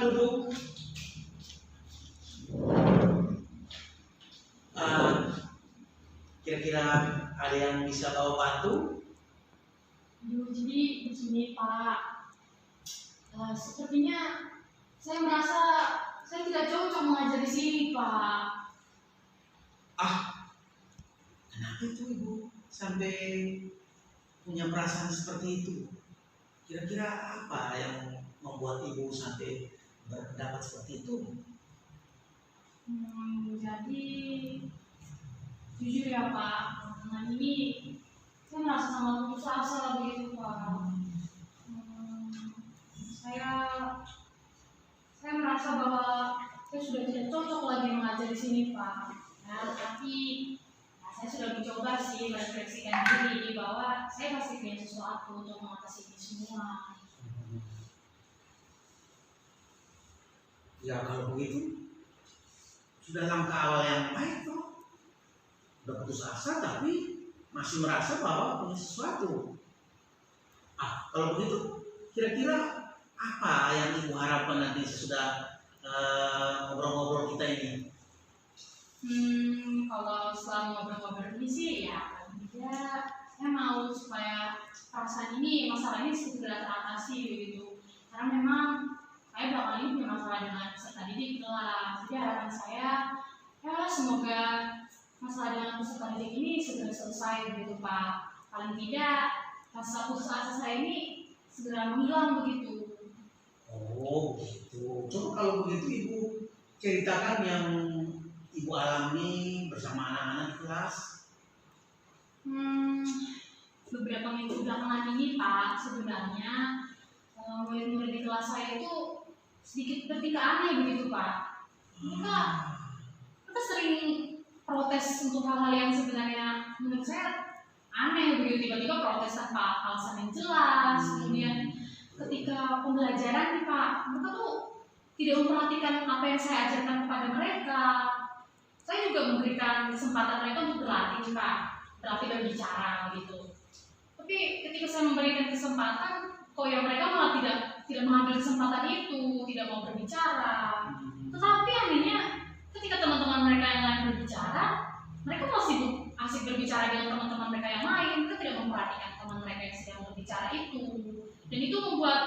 duduk. Kira-kira ada yang bisa kau bantu? Jadi begini Pak, sepertinya saya merasa saya tidak cocok mengajar di sini Pak. Kenapa itu ibu sampai punya perasaan seperti itu? Kira-kira apa yang membuat ibu sampai berpendapat seperti itu? Jadi jujur ya Pak, belakangan ini saya merasa sangat putus asa begitu Pak. Saya merasa bahwa saya sudah tidak cocok lagi mengajar di sini Pak. Tapi saya sudah mencoba sih merefleksikan diri bahwa saya pasti punya sesuatu untuk mengatasi ini semua. Ya kalau begitu sudah langkah awal yang baik toh. Udah putus asa tapi masih merasa bahwa punya sesuatu. Kalau begitu kira-kira apa yang ibu harapkan nanti sesudah ngobrol-ngobrol kita ini? Kalau selama ngobrol-ngobrol ini sih ya paling tidak saya mau supaya perasaan ini, masalah ini segera teratasi begitu. Karena memang saya belakangan ini punya masalah dengan peserta didik kelas. Jadi harapan saya ya semoga masalah dengan peserta didik ini segera selesai begitu Pak. Paling tidak rasa putus asa saya ini segera menghilang begitu. Oh begitu. Coba kalau begitu ibu ceritakan yang ibu alami bersama anak-anak di kelas. Beberapa minggu belakangan ini Pak, sebenarnya murid-murid di kelas saya itu sedikit bertingkah aneh begitu Pak. Mereka sering protes untuk hal-hal yang sebenarnya menurut saya aneh begitu, tiba-tiba protes tanpa alasan yang jelas. Kemudian ketika pembelajaran nih Pak, mereka tuh tidak memperhatikan apa yang saya ajarkan kepada mereka. Saya juga memberikan kesempatan mereka untuk berlatih Pak, berlatih berbicara gitu. Tapi ketika saya memberikan kesempatan, kok ya mereka malah tidak mengambil kesempatan itu, tidak mau berbicara. Tetapi anehnya ketika teman-teman mereka yang lain berbicara, mereka masih asik berbicara dengan teman-teman mereka yang lain. Mereka tidak memperhatikan teman mereka yang sedang berbicara itu. Dan itu membuat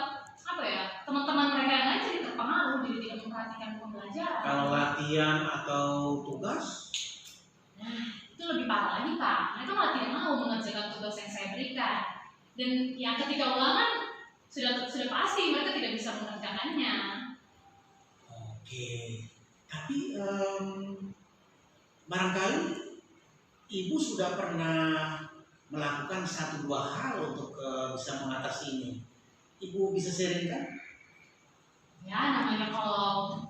teman-teman mereka yang lain jadi terpengaruh, jadi tidak memperhatikan pembelajaran. Kalau latihan atau tugas? Itu lebih parah lagi Pak. Mereka malah tidak mau mengerjakan tugas yang saya berikan. Dan yang ketika ulangan sudah pasti mereka tidak bisa mengerjakannya. Oke. Tapi barangkali ibu sudah pernah melakukan 1-2 hal untuk bisa mengatasi ini. Ibu bisa sharing kan? Ya namanya kalau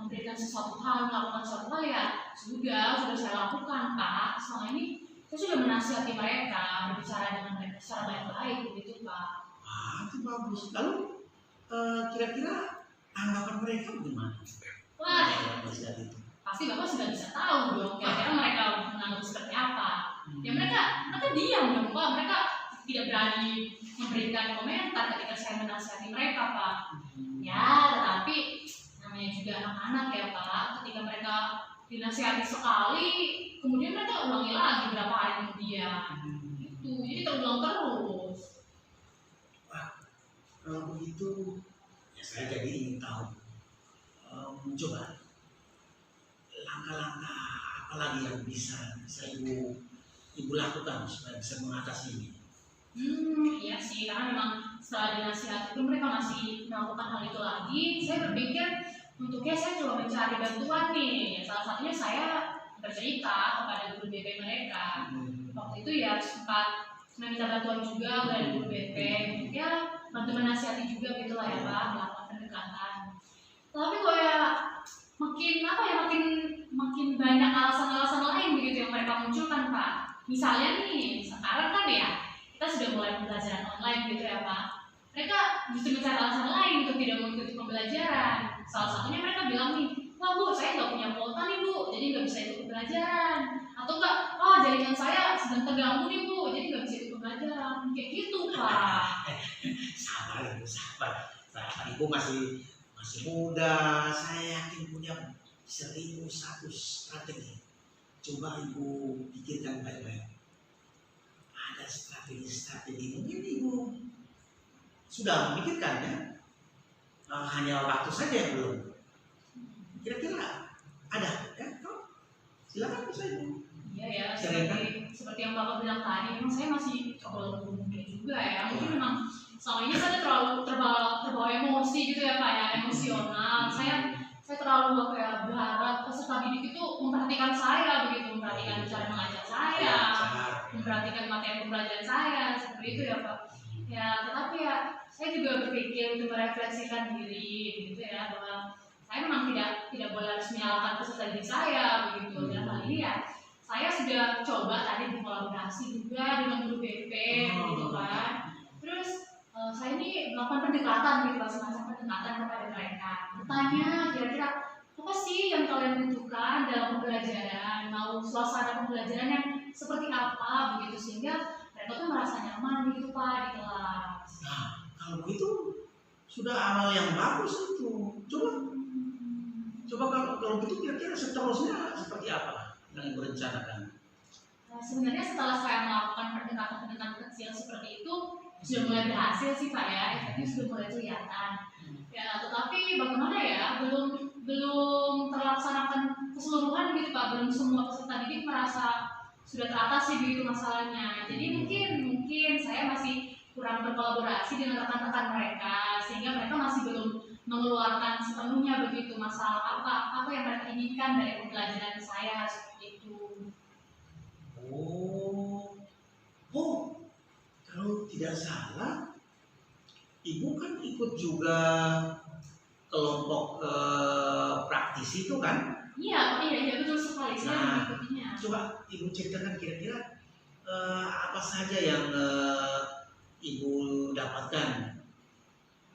memberikan sesuatu hal, melakukan sesuatu hal ya sudah saya lakukan Pak. Selama ini saya sudah menasihati mereka, berbicara dengan mereka secara baik-baik begitu Pak. Itu bagus. Lalu kira-kira tanggapan mereka bagaimana? Wah, pasti Bapak sudah bisa tahu dong kira-kira mereka menganggap seperti apa. Ya mereka diam dong Pak, mereka tidak berani memberikan komentar ketika saya menasihati mereka Pak. Ya tetapi namanya juga anak-anak ya Pak, ketika mereka dinasihati sekali kemudian mereka ulangi lagi beberapa hari kemudian itu, jadi terulang terus. Kalau begitu ya saya jadi ingin tahu coba langkah-langkah apa lagi yang bisa ibu lakukan supaya bisa mengatasi ini. Iya sih, karena memang setelah dinasihati itu mereka masih melakukan hal itu lagi. Saya berpikir untuknya saya coba mencari bantuan nih. Salah satunya saya bercerita kepada guru BP mereka. Waktu itu ya sempat meminta bantuan juga dari guru BP. Ya bantu menasihati juga gitulah ya Pak, melakukan pendekatan. Tapi kok ya makin banyak alasan-alasan lain begitu yang mereka munculkan Pak. Misalnya nih, sekarang kan ya kita sudah mulai pembelajaran online gitu ya Pak. Mereka justru mencari alasan lain untuk tidak mengikuti pembelajaran. Salah satunya mereka bilang nih, wah Bu, saya nggak punya kuota nih Bu, jadi nggak bisa ikut pembelajaran. Atau enggak, jaringan saya sedang terganggu nih Bu, jadi nggak bisa ikut pembelajaran. Kayak gitu Pak. Sabar ibu, sabar. Ibu masih masih muda, saya yakin punya 1001 strategi. Coba ibu pikirkan baik-baik. Ada strategi-strategi, mungkin ibu sudah memikirkan ya. Hanya waktu saja yang belum. Kira-kira ada ya? Silakan bisa ibu. Iya ya, seperti yang Bapak bilang tadi, memang saya masih belum mungkin juga ya. Mungkin memang selama ini saya terbawa emosi gitu ya Pak ya, emosional. Saya terlalu berharap peserta didik itu memperhatikan saya begitu, memperhatikan cara mengajar saya, memperhatikan materi pembelajaran saya, seperti itu ya Pak. Ya, tetapi ya saya juga berpikir untuk merefleksikan diri gitu ya, bahwa saya memang tidak boleh harus menyalahkan peserta didik saya begitu. Dalam hal ini ya saya sudah coba tadi berkolaborasi juga dengan guru BP gitu kan. Terus saya ini melakukan pendekatan gitu, semacam pendekatan kepada mereka. Bertanya kira-kira apa sih yang kalian butuhkan dalam pembelajaran, mau suasana pembelajaran yang seperti apa begitu, sehingga mereka tuh merasa nyaman gitu Pak di kelas. Nah, kalau begitu sudah amal yang bagus itu. Coba kalau begitu kira-kira seterusnya seperti apa yang berencanakan? Sebenarnya setelah saya melakukan pendekatan-pendekatan kecil seperti itu sudah mulai berhasil sih Pak ya, efeknya sudah mulai kelihatan. Ya, tetapi bagaimana ya, belum terlaksanakan keseluruhan gitu Pak, belum semua peserta didik merasa sudah teratasi begitu masalahnya. Jadi mungkin saya masih kurang berkolaborasi dengan rekan-rekan mereka, sehingga mereka masih belum mengeluarkan sepenuhnya begitu masalah apa yang mereka inginkan dari pembelajaran saya seperti itu. Kalau tidak salah, ibu kan ikut juga kelompok praktisi itu kan? Iya betul sekali. Saya mengikutinya. Coba ibu ceritakan kira-kira apa saja yang ibu dapatkan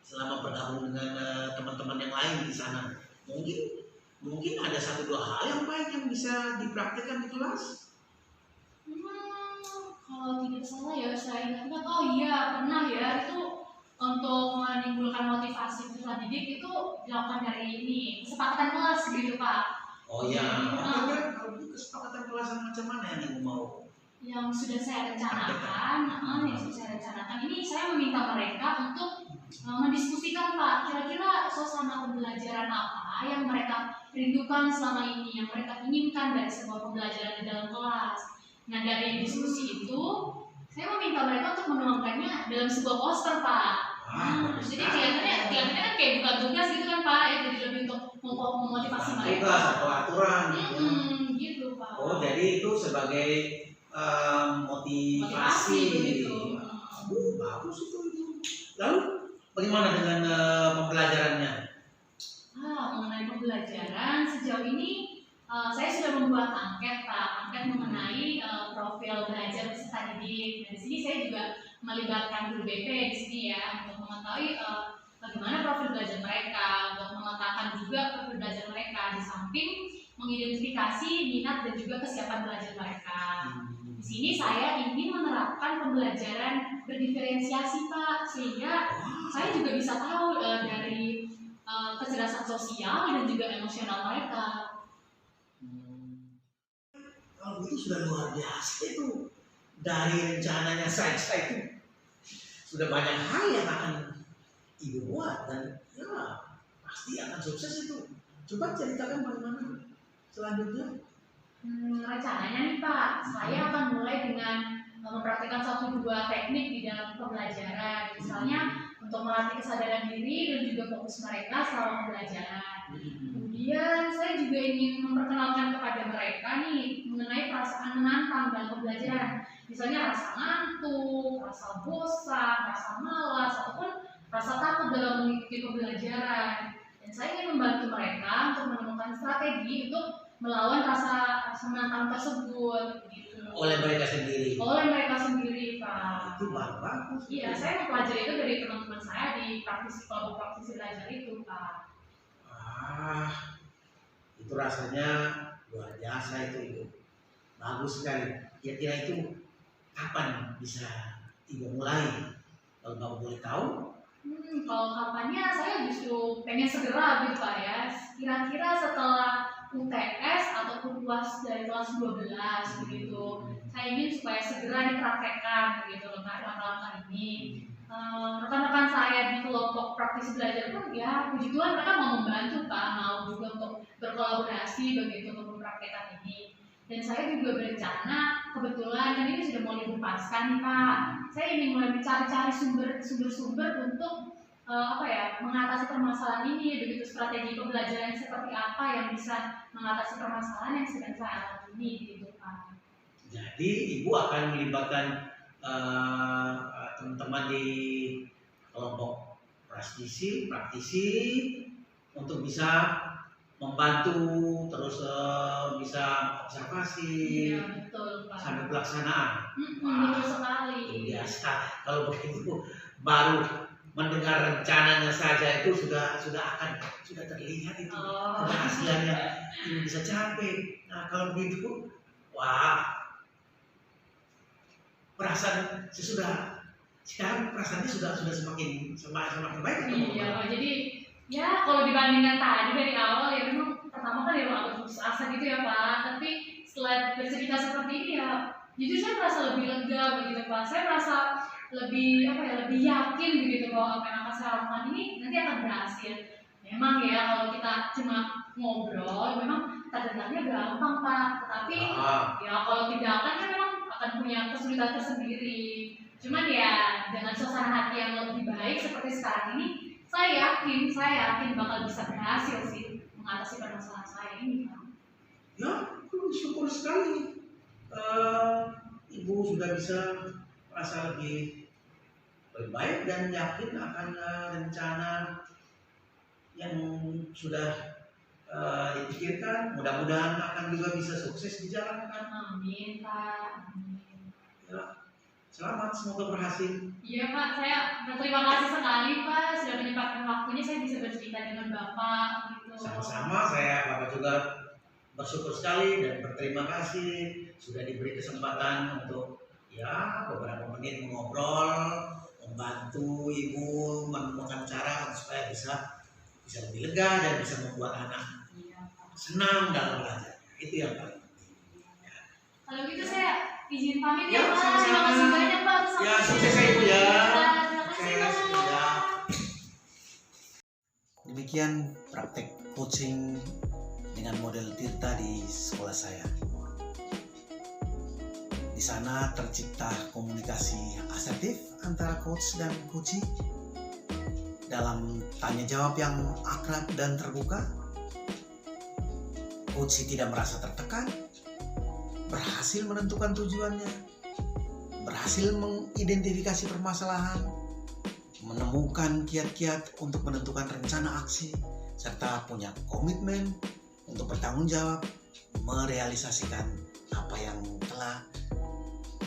selama bergabung dengan teman-teman yang lain di sana. Mungkin ada 1-2 hal yang baik yang bisa dipraktikkan di kelas. Kalau tidak salah ya, saya ingat pernah ya, itu untuk menimbulkan motivasi peserta didik itu dilakukan dari ini kesepakatan kelas gitu Pak. Kalau itu kesepakatan kelas macam mana yang ibu mau? Yang sudah saya rencanakan, ini saya meminta mereka untuk mendiskusikan Pak, kira-kira suasana pembelajaran apa yang mereka rindukan selama ini, yang mereka inginkan dari sebuah pembelajaran di dalam kelas. Nah, dari diskusi itu saya meminta mereka untuk menuangkannya dalam sebuah poster Pak. Jadi kelihatannya kan kayak bukan tugas gitu kan Pak, ya, jadi lebih untuk memotivasi mereka. Tugas atau aturan gitu Pak. Jadi itu sebagai motivasi begitu. Bagus itu. Lalu bagaimana dengan pembelajarannya? Mengenai pembelajaran sejauh ini saya sudah membuat angket Pak, mengenai profil belajar peserta didik. Dari sini saya juga melibatkan guru BP di sini ya, untuk mengetahui bagaimana profil belajar mereka, untuk memetakan juga profil belajar mereka, di samping mengidentifikasi minat dan juga kesiapan belajar mereka. Di sini saya ingin menerapkan pembelajaran berdiferensiasi Pak, sehingga saya juga bisa tahu dari kecerdasan sosial dan juga emosional mereka. Kalau itu sudah luar biasa itu. Dari rencananya saya itu sudah banyak hal yang akan ibu buat dan ya pasti akan sukses itu. Coba ceritakan bagaimana selanjutnya. Rencananya nih Pak, saya akan mulai dengan mempraktikkan 1-2 teknik di dalam pembelajaran, misalnya untuk melatih kesadaran diri dan juga fokus mereka selama pembelajaran. Kemudian saya juga ingin memperkenalkan kepada mereka nih mengenai perasaan menantang dalam pembelajaran, misalnya rasa ngantuk, rasa bosan, rasa malas, ataupun rasa takut dalam mengikuti pembelajaran. Dan saya ingin membantu mereka untuk menemukan strategi untuk melawan rasa menantang tersebut gitu. Oleh mereka sendiri Pak. Itu bagus. Iya, saya mempelajari itu dari teman-teman saya di kelompok praktisi belajar itu Pak. Itu rasanya luar biasa itu Ibu. Bagus sekali. Kira-kira itu kapan bisa Ibu mulai? Kalau Bapak boleh tahu? Kalau kapannya saya justru pengen segera gitu Pak ya. Kira-kira setelah UTS ataupun UAS dari kelas 12 begitu. Saya ingin supaya segera dipraktekkan begitu loh Pak langkah-langkah ini. Rekan-rekan saya di kelompok praktisi belajar pun ya puji Tuhan mereka mau membantu Pak, mau juga untuk berkolaborasi begitu untuk mempraktekkan ini. Dan saya juga berencana kebetulan kan ini sudah mau libur Paskah nih Pak. Saya ingin mulai mencari-cari sumber-sumber untuk mengatasi permasalahan ini, begitu strategi pembelajaran seperti apa yang bisa mengatasi permasalahan yang sedang saya alami ini gitu Pak. Jadi Ibu akan melibatkan teman-teman di kelompok praktisi untuk bisa membantu, terus bisa observasi, Iya betul Pak. sampai pelaksanaan. Betul sekali. Biasa kalau begitu baru mendengar rencananya saja itu sudah terlihat itu keberhasilannya ini bisa capai. Nah kalau begitu, wah, perasaan sekarang perasaannya sudah semakin baik. Iya Pak. Jadi ya kalau dibandingkan tadi dari awal ya memang pertama kan ya agak putus asa gitu ya Pak. Tapi setelah bercerita seperti ini ya jujur saya merasa lebih lega begitu Pak. Saya merasa lebih lebih yakin begitu bahwa apa yang akan saya lakukan ini nanti akan berhasil. Memang ya kalau kita cuma ngobrol memang terdengarnya gampang Pak, tetapi ya kalau tindakan kan memang akan punya kesulitan tersendiri. Cuman ya dengan suasana hati yang lebih baik seperti sekarang ini, saya yakin bakal bisa berhasil sih mengatasi permasalahan saya ini Pak. Ya, syukur sekali. Ibu sudah bisa merasa lebih baik dan yakin akan rencana yang sudah dipikirkan. Mudah-mudahan akan juga bisa sukses dijalankan. Amin Pak. Amin. Ya, selamat, semoga berhasil. Iya Pak, saya berterima kasih sekali Pak sudah menyempatkan waktunya saya bisa bercerita dengan Bapak gitu. Sama-sama, Bapak juga bersyukur sekali dan berterima kasih sudah diberi kesempatan untuk ya beberapa menit mengobrol, membantu Ibu menemukan cara supaya bisa lebih lega dan bisa membuat anak senang dalam belajar. Itu yang paling penting. Ya. Kalau gitu saya izin pamit Ya, ya Pak. sama-sama. Terima kasih banyak Pak. Ya, sukses ya Ibu ya. Terima kasih Pak. Ya. Demikian praktek coaching dengan model Tirta di sekolah saya. Di sana tercipta komunikasi asertif antara coach dan coachee dalam tanya jawab yang akrab dan terbuka. Coachee tidak merasa tertekan, berhasil menentukan tujuannya, berhasil mengidentifikasi permasalahan, menemukan kiat-kiat untuk menentukan rencana aksi, serta punya komitmen untuk bertanggung jawab merealisasikan apa yang telah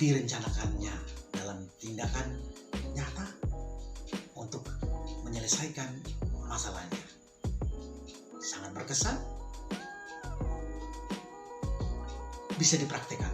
direncanakannya dalam tindakan nyata untuk menyelesaikan masalahnya. Sangat berkesan, bisa dipraktikkan.